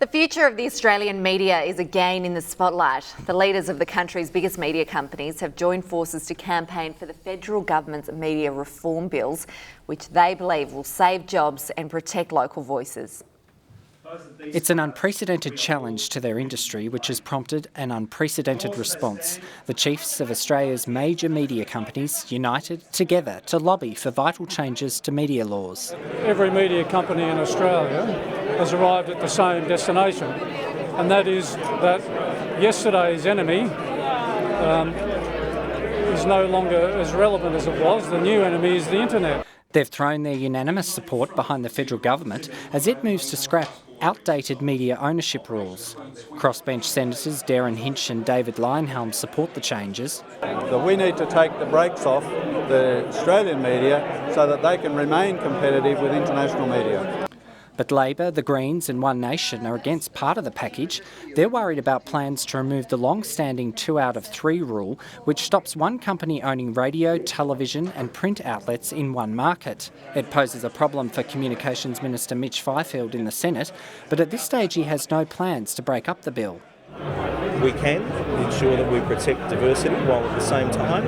The future of the Australian media is again in the spotlight. The leaders of the country's biggest media companies have joined forces to campaign for the federal government's media reform bills, which they believe will save jobs and protect local voices. It's an unprecedented challenge to their industry, which has prompted an unprecedented response. The chiefs of Australia's major media companies united together to lobby for vital changes to media laws. Every media company in Australia has arrived at the same destination, and that is that yesterday's enemy is no longer as relevant as it was. The new enemy is the internet. They've thrown their unanimous support behind the federal government as it moves to scrap outdated media ownership rules. Crossbench senators Darren Hinch and David Leyonhjelm support the changes. That we need to take the brakes off the Australian media so that they can remain competitive with international media. But Labor, the Greens and One Nation are against part of the package. They're worried about plans to remove the long-standing 2 out of 3 rule, which stops one company owning radio, television and print outlets in one market. It poses a problem for Communications Minister Mitch Fifield in the Senate, but at this stage he has no plans to break up the bill. We can ensure that we protect diversity while at the same time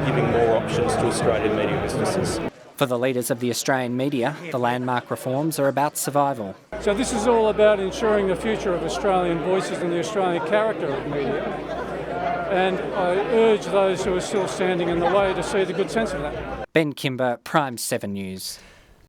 giving more options to Australian media businesses. For the leaders of the Australian media, the landmark reforms are about survival. So this is all about ensuring the future of Australian voices and the Australian character of media. And I urge those who are still standing in the way to see the good sense of that. Ben Kimber, Prime7 News.